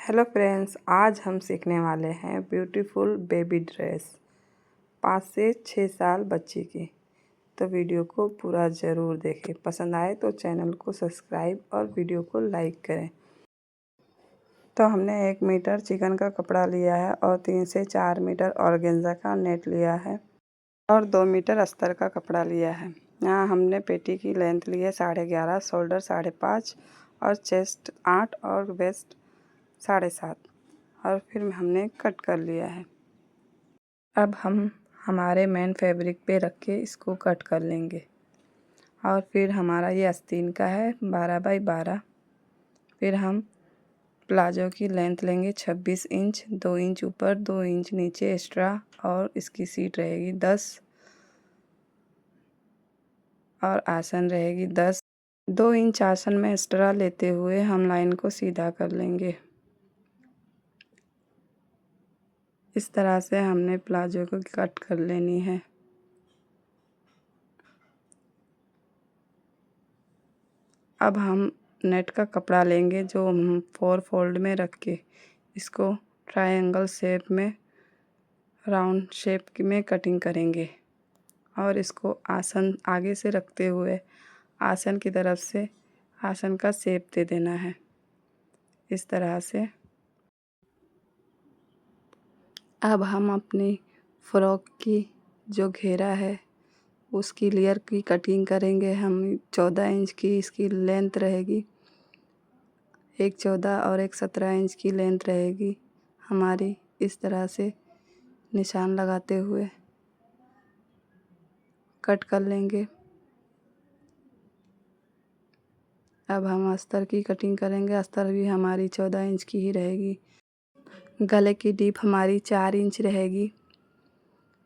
Hello friends, आज हम सीखने वाले हैं ब्यूटीफुल बेबी ड्रेस 5 से 6 साल बच्ची की। तो वीडियो को पूरा ज़रूर देखें। पसंद आए तो चैनल को सब्सक्राइब और वीडियो को लाइक करें। तो हमने 1 मीटर चिकन का कपड़ा लिया है और 3 से 4 मीटर ऑर्गेन्जा का नेट लिया है और 2 मीटर अस्तर का कपड़ा लिया है। यहाँ हमने पेटी की लेंथ ली है 11.5, शोल्डर 5.5 और चेस्ट 8 और वेस्ट 7.5 और फिर हमने कट कर लिया है। अब हम हमारे मेन फैब्रिक पे रख के इसको कट कर लेंगे। और फिर हमारा ये आस्तीन का है 12 बाई 12। फिर हम प्लाजो की लेंथ लेंगे 26 इंच, 2 इंच ऊपर 2 इंच नीचे एक्स्ट्रा और इसकी सीट रहेगी 10 और आसन रहेगी 10। 2 इंच आसन में एक्स्ट्रा लेते हुए हम लाइन को सीधा कर लेंगे। इस तरह से हमने प्लाजो को कट कर लेनी है। अब हम नेट का कपड़ा लेंगे जो हम 4 फोल्ड में रख के इसको ट्रायंगल शेप में, राउंड शेप में कटिंग करेंगे और इसको आसन आगे से रखते हुए आसन की तरफ से आसन का शेप दे देना है। इस तरह से अब हम अपनी फ्रॉक की जो घेरा है उसकी लेयर की कटिंग करेंगे। हम 14 इंच की इसकी लेंथ रहेगी, एक 14 और एक 17 इंच की लेंथ रहेगी हमारी। इस तरह से निशान लगाते हुए कट कर लेंगे। अब हम अस्तर की कटिंग करेंगे। अस्तर भी हमारी 14 इंच की ही रहेगी। गले की डीप हमारी 4 इंच रहेगी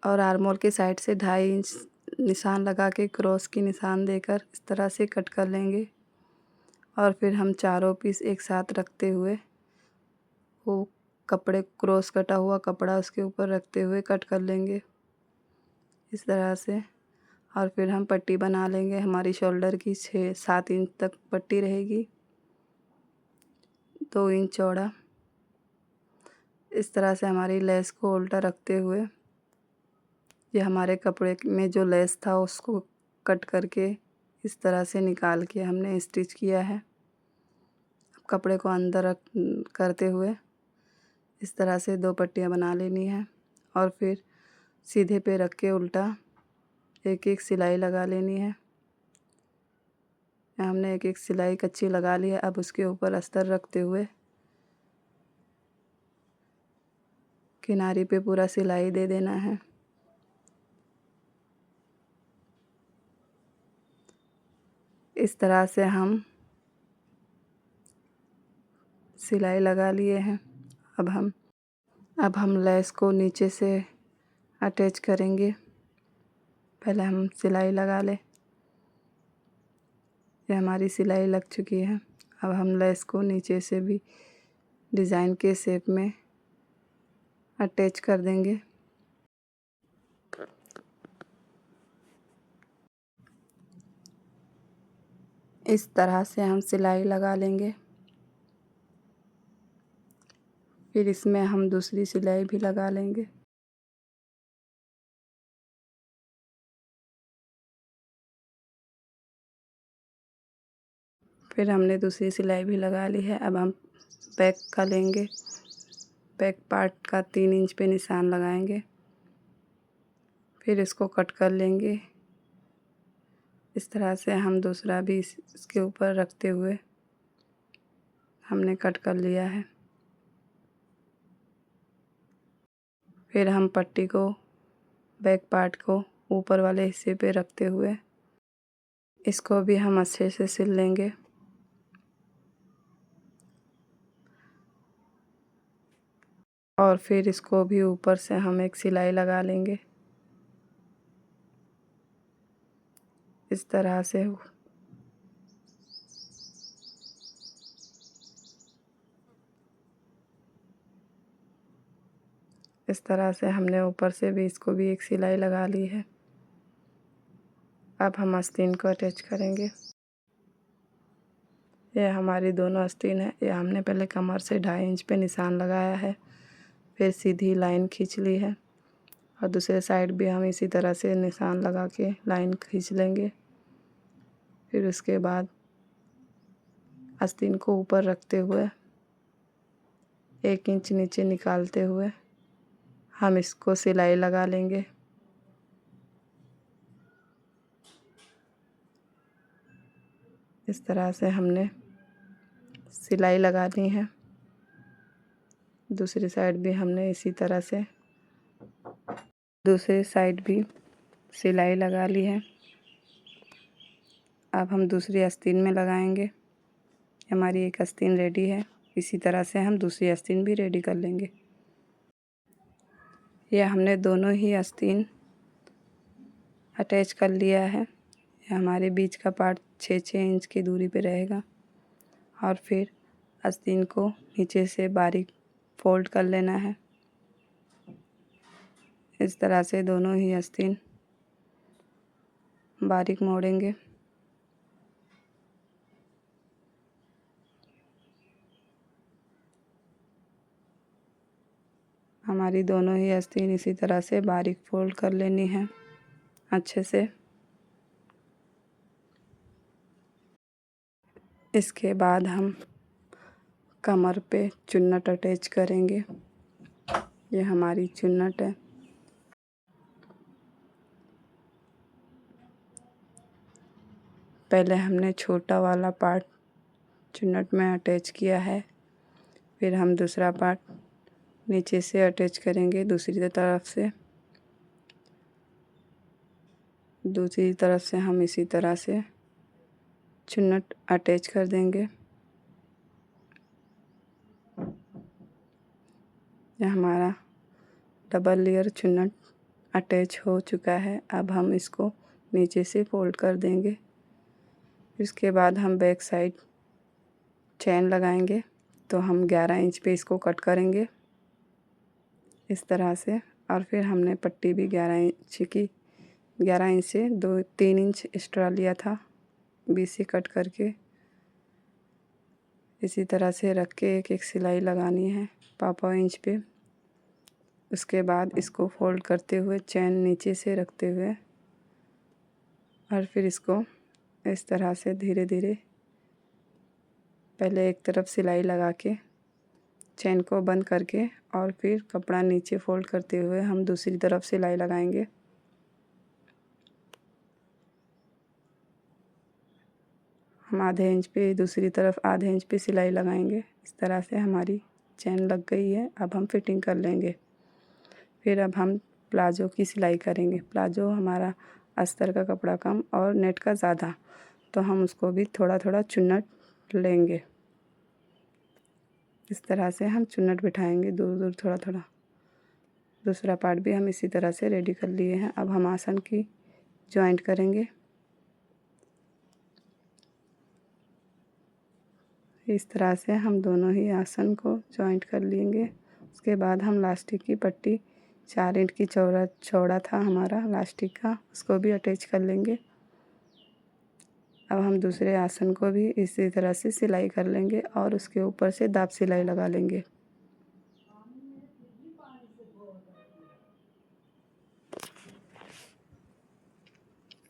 और आर्मोल के साइड से 2.5 इंच निशान लगा के क्रॉस की निशान देकर इस तरह से कट कर लेंगे। और फिर हम चारों पीस एक साथ रखते हुए वो कपड़े क्रॉस कटा हुआ कपड़ा उसके ऊपर रखते हुए कट कर लेंगे इस तरह से। और फिर हम पट्टी बना लेंगे। हमारी शोल्डर की 6-7 इंच तक पट्टी रहेगी, 2 इंच चौड़ा। इस तरह से हमारी लेस को उल्टा रखते हुए ये हमारे कपड़े में जो लेस था उसको कट करके इस तरह से निकाल के हमने स्टिच किया है। अब कपड़े को अंदर करते हुए इस तरह से 2 पट्टियाँ बना लेनी है और फिर सीधे पे रख के उल्टा एक एक सिलाई लगा लेनी है। हमने एक एक सिलाई कच्ची लगा ली है। अब उसके ऊपर अस्तर रखते हुए किनारी पे पूरा सिलाई दे देना है। इस तरह से हम सिलाई लगा लिए हैं। अब हम लेस को नीचे से अटैच करेंगे। पहले हम सिलाई लगा लें। ये हमारी सिलाई लग चुकी है। अब हम लेस को नीचे से भी डिज़ाइन के शेप में अटैच कर देंगे। इस तरह से हम सिलाई लगा लेंगे। फिर इसमें हम दूसरी सिलाई भी लगा लेंगे। फिर हमने दूसरी सिलाई भी लगा ली है। अब हम बैक का लेंगे। बैक पार्ट का 3 इंच पे निशान लगाएंगे। फिर इसको कट कर लेंगे। इस तरह से हम दूसरा भी इसके ऊपर रखते हुए हमने कट कर लिया है। फिर हम पट्टी को, बैक पार्ट को ऊपर वाले हिस्से पे रखते हुए इसको भी हम अच्छे से सिल लेंगे। और फिर इसको भी ऊपर से हम एक सिलाई लगा लेंगे इस तरह से। इस तरह से हमने ऊपर से भी इसको भी एक सिलाई लगा ली है। अब हम आस्तीन को अटैच करेंगे। ये हमारी दोनों आस्तीन है। ये हमने पहले कमर से 2.5 इंच पे निशान लगाया है, फिर सीधी लाइन खींच ली है और दूसरे साइड भी हम इसी तरह से निशान लगा के लाइन खींच लेंगे। फिर उसके बाद आस्तीन को ऊपर रखते हुए 1 इंच नीचे निकालते हुए हम इसको सिलाई लगा लेंगे। इस तरह से हमने सिलाई लगानी है। दूसरी साइड भी हमने इसी तरह से दूसरी साइड भी सिलाई लगा ली है। अब हम दूसरी आस्तीन में लगाएंगे। हमारी एक आस्तीन रेडी है। इसी तरह से हम दूसरी आस्तीन भी रेडी कर लेंगे। यह हमने दोनों ही आस्तीन अटैच कर लिया है। हमारे बीच का पार्ट 6-6 इंच की दूरी पे रहेगा और फिर आस्तीन को नीचे से बारीक फोल्ड कर लेना है। इस तरह से दोनों ही आस्तीन बारीक मोड़ेंगे। हमारी दोनों ही आस्तीन इसी तरह से बारीक फोल्ड कर लेनी है अच्छे से। इसके बाद हम कमर पे चुन्नट अटैच करेंगे। ये हमारी चुन्नट है। पहले हमने छोटा वाला पार्ट चुन्नट में अटैच किया है, फिर हम दूसरा पार्ट नीचे से अटैच करेंगे दूसरी तरफ से। दूसरी तरफ से हम इसी तरह से चुन्नट अटैच कर देंगे। यह हमारा डबल लेयर चुन्नट अटैच हो चुका है। अब हम इसको नीचे से फोल्ड कर देंगे। इसके बाद हम बैक साइड चैन लगाएंगे। तो हम 11 इंच पे इसको कट करेंगे इस तरह से। और फिर हमने पट्टी भी 11 इंच से 3 इंच एक्स्ट्रा लिया था, बीच से कट करके इसी तरह से रख के एक एक सिलाई लगानी है 5 इंच पे। उसके बाद इसको फोल्ड करते हुए चैन नीचे से रखते हुए और फिर इसको इस तरह से धीरे धीरे पहले एक तरफ सिलाई लगा के चैन को बंद करके और फिर कपड़ा नीचे फोल्ड करते हुए हम दूसरी तरफ सिलाई लगाएंगे। हम आधे इंच पे दूसरी तरफ आधे इंच पे सिलाई लगाएंगे। इस तरह से हमारी चैन लग गई है। अब हम फिटिंग कर लेंगे। फिर अब हम प्लाजो की सिलाई करेंगे। प्लाजो हमारा अस्तर का कपड़ा कम और नेट का ज़्यादा, तो हम उसको भी थोड़ा थोड़ा चुन्नट लेंगे। इस तरह से हम चुन्नट बिठाएंगे दूर दूर थोड़ा थोड़ा। दूसरा पार्ट भी हम इसी तरह से रेडी कर लिए हैं। अब हम आसन की जॉइंट करेंगे। इस तरह से हम दोनों ही आसन को जॉइंट कर लेंगे। उसके बाद हम लास्टिक की पट्टी 4 इंच की चौड़ा था हमारा लास्टिक का, उसको भी अटैच कर लेंगे। अब हम दूसरे आसन को भी इसी तरह से सिलाई कर लेंगे और उसके ऊपर से दाब सिलाई लगा लेंगे।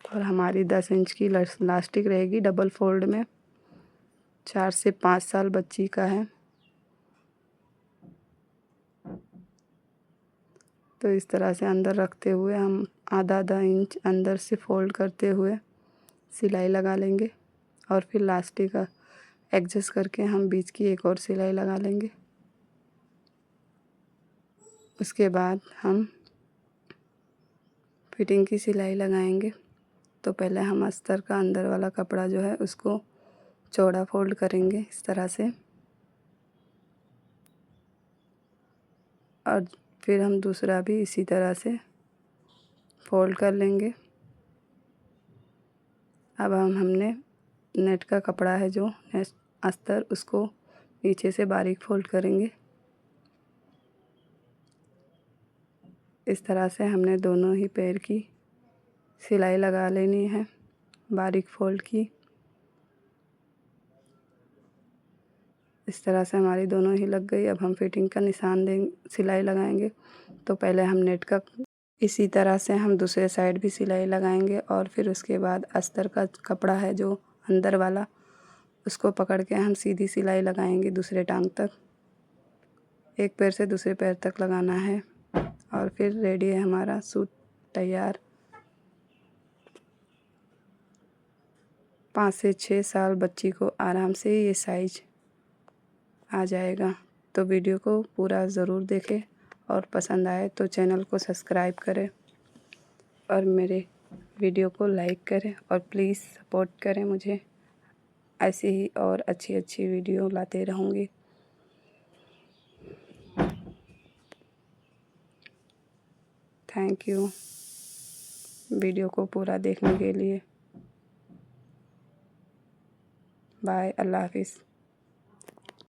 और हमारी 10 इंच की लास्टिक रहेगी डबल फोल्ड में। 4 से 5 साल बच्ची का है। तो इस तरह से अंदर रखते हुए हम आधा इंच अंदर से फोल्ड करते हुए सिलाई लगा लेंगे और फिर लास्टिक का एडजस्ट करके हम बीच की एक और सिलाई लगा लेंगे। उसके बाद हम फिटिंग की सिलाई लगाएंगे। तो पहले हम अस्तर का अंदर वाला कपड़ा जो है उसको चौड़ा फोल्ड करेंगे इस तरह से और फिर हम दूसरा भी इसी तरह से फोल्ड कर लेंगे। अब हमने नेट का कपड़ा है जो अस्तर, उसको नीचे से बारीक फोल्ड करेंगे। इस तरह से हमने दोनों ही पैर की सिलाई लगा लेनी है बारीक फोल्ड की। इस तरह से हमारी दोनों ही लग गई। अब हम फिटिंग का निशान देंगे, सिलाई लगाएंगे। तो पहले हम नेट का, इसी तरह से हम दूसरे साइड भी सिलाई लगाएंगे और फिर उसके बाद अस्तर का कपड़ा है जो अंदर वाला, उसको पकड़ के हम सीधी सिलाई लगाएंगे दूसरे टांग तक। एक पैर से दूसरे पैर तक लगाना है और फिर रेडी है हमारा सूट तैयार। 5 से 6 साल बच्ची को आराम से ये साइज आ जाएगा। तो वीडियो को पूरा ज़रूर देखें और पसंद आए तो चैनल को सब्सक्राइब करें और मेरे वीडियो को लाइक करें और प्लीज़ सपोर्ट करें मुझे। ऐसे ही और अच्छी अच्छी वीडियो लाते रहूँगी। थैंक यू वीडियो को पूरा देखने के लिए। बाय, अल्लाह हाफिज़।